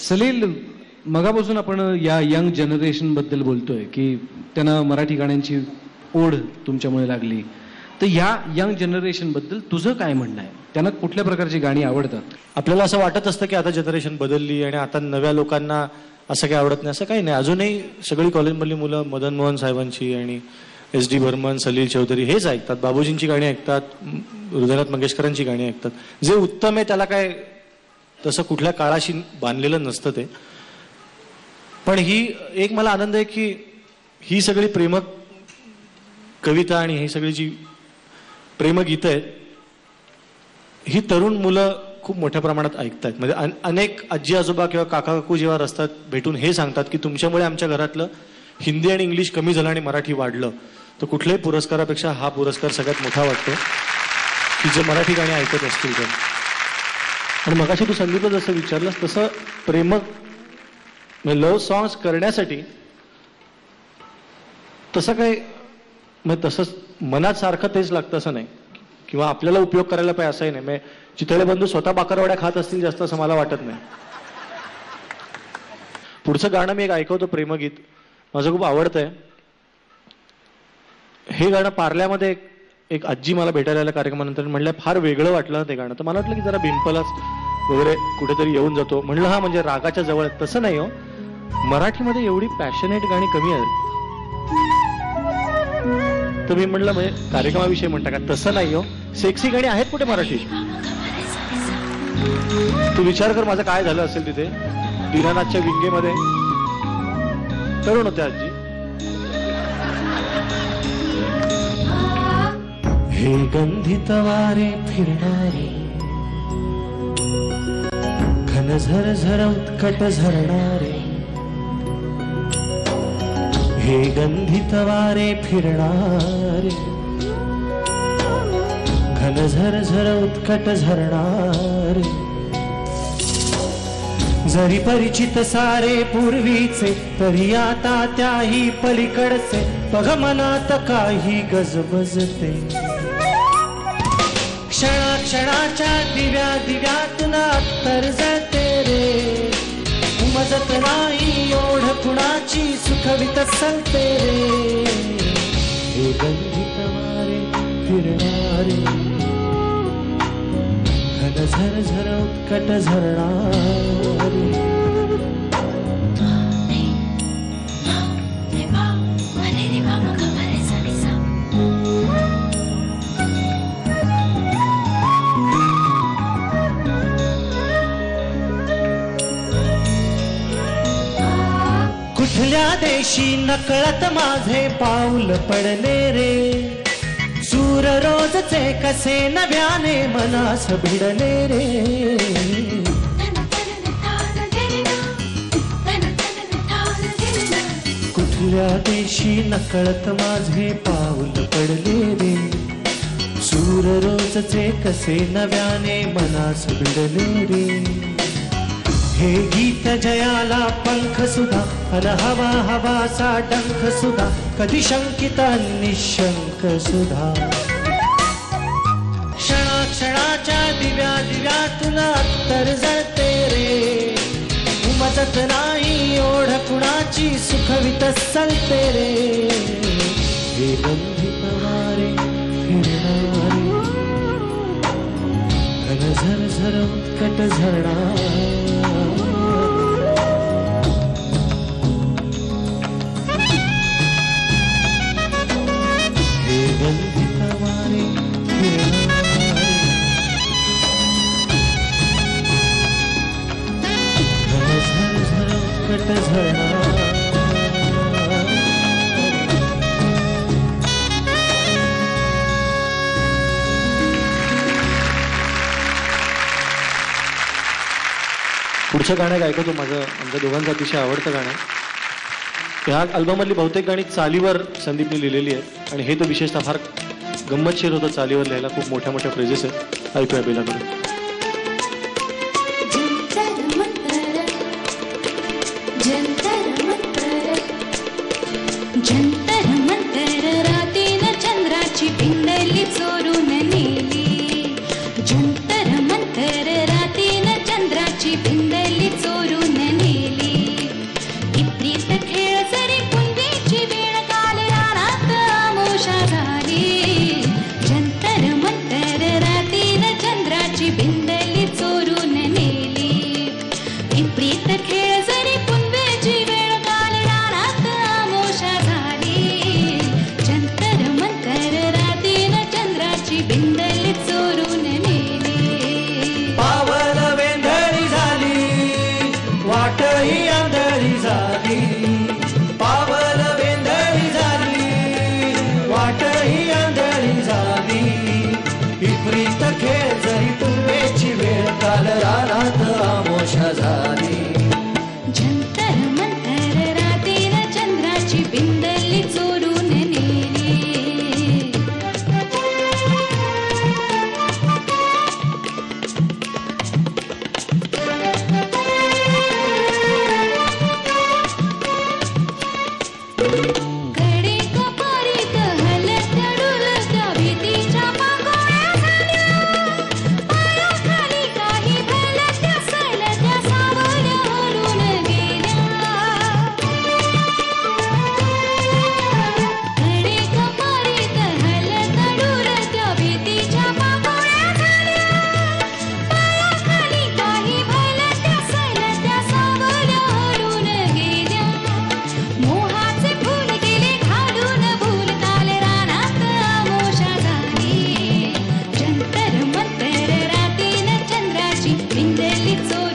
सलील, मगापासून आपण या young generation बद्दल बोलतोय की त्यांना मराठी गाण्यांची ओढ तुमच्यामुळे लागली. तर या यंग जनरेशन बद्दल तुझं काय म्हणणं आहे? त्यांना कुठल्या प्रकारची गाणी आवडतात? आपल्याला असं वाटत असतं की आता जनरेशन बदलली आणि आता नव्या लोकांना असं काही आवडत नाही. असं काही नाही. अजूनही सगळी कॉलेजमधली मुलं मदन मोहन साहेबांची आणि एस डी बर्मन, सलील चौधरी हेच ऐकतात. बाबूजींची गाणी ऐकतात, हृदयनाथ मंगेशकरांची गाणी ऐकतात. जे उत्तम आहे त्याला काय तसं कुठल्या काळाशी बांधलेलं नसतं ते. पण ही एक मला आनंद आहे की ही सगळी प्रेमक कविता आणि ही सगळी जी प्रेमगीतं आहेत ही तरुण मुलं खूप मोठ्या प्रमाणात ऐकतात. म्हणजे अनेक आजी आजोबा किंवा काका काकू जेव्हा रस्त्यात भेटून हे सांगतात की तुमच्यामुळे आमच्या घरातलं हिंदी आणि इंग्लिश कमी झालं आणि मराठी वाढलं, तर कुठल्याही पुरस्कारापेक्षा हा पुरस्कार सगळ्यात मोठा वाटतो की जे मराठी गाणी ऐकत असतील तर. आणि मगाशी तू संगीतलं जसं विचारलंस तसं प्रेमक म्हणजे लव्ह सॉंग्स करण्यासाठी तसं काही म्हणजे तसंच मनात सारखं तेच लागतं असं नाही किंवा आपल्याला उपयोग करायला पाहिजे असंही नाही. म्हणजे चितळे बंधू स्वतः बाकरवड्या खात असतील जास्त असं मला वाटत नाही. पुढचं गाणं मी एक ऐकवतो प्रेमगीत, माझं खूप आवडतंय. हे गाणं पार्ल्यामध्ये एक आजी मला भेटायला आल्या कार्यक्रमानंतर, म्हणलं फार वेगळं वाटलं ते गाणं. तर मला वाटलं की जरा बिंपलाच वगैरे कुठेतरी येऊन जातो. म्हणलं हा म्हणजे रागाच्या जवळ. तसं नाही हो, मराठीमध्ये एवढी पॅशनेट गाणी कमी आहेत. तर मी म्हणलं म्हणजे कार्यक्रमाविषयी म्हणता का? तसं नाही हो, सेक्सी गाणी आहेत कुठे मराठी? तू विचार कर माझं काय झालं असेल तिथे दीनानाथच्या विंगेमध्ये. तरुण होते आजी. हे गंधित वारे फिरणारे घन झरझर उत्कट झरणारे, हे गंधित वारे फिरणारे घन झरझर उत्कट झरणारे, जरी परिचित सारे पूर्वीचे तरी आता त्याही पलीकडचे, बघ मनात काही गजबजते. क्षणाक्षणाच्या दिव्या दिव्यातून अत्तर जळते रे, उमजत नाही ओढ कुणाची सुखवित सलते रे. हे गंधित वारे फिरणारे घन झरझर उत्कट झरणारे. कुठल्या देशी नकळत माझे पाऊल पडले रे, सूर रोजचे कसे नव्याने मनास भिडले रे. कुठल्या देशी नकळत माझे पाऊल पडले रे, सूर रोजचे कसे नव्याने मनास भिडले रे. हे गीत जयाला पंख सुधा अन हवा हवाचा डंख सुधा, कधी शंकित निशंक सुधा. क्षणाक्षणाच्या दिव्या दिव्यातून अत्तर जळते रे, उमजत नाही ओढ कुणाची सुखवित सलते रे. हे गंधित वारे फिरणारे घन झरझर उत्कट झरणारे. गंधित वारे फिरणारे घन झरझर उत्कट झरणारे. पुढचं गाणं ऐकतो माझं, आमच्या दोघांचं अतिशय आवडतं गाणं. ह्या अल्बममधली बहुतेक गाणी चालीवर संदीपने लिहिलेली आहेत आणि हे तर विशेषतः फार गंमतशीर होतं चालीवर लिहायला. खूप मोठ्या मोठ्या फ्रेजेस आहेत. ऐकूया बेलाकडून. जंतर मंतर रातीन चंद्राची पिंडली चोरून नेली, जंतर मंतर रातीन चंद्राची पिंडली चोरून नेली. झाली. जंतर मंतर रातेनं चंद्राची बिंदली चोरून नेली. कडे कपारीत हलत्या डुलत्या भीतीच्या पागोळ्या झाल्या. पायाखाली काही भलत्या सलत्या सावल्या हलून गेल्या. कडे कपारीत हलत्या डुलत्या भीतीच्या पागोळ्या झाल्या. पायाखाली काही भलत्या सलत्या सावल्या हलून गेल्या. मोहाचे फूल गेले घालून भूलताल रानात आमोशा झाली. जंतर मंतर रातीनं चंद्राची बिंदली चोरून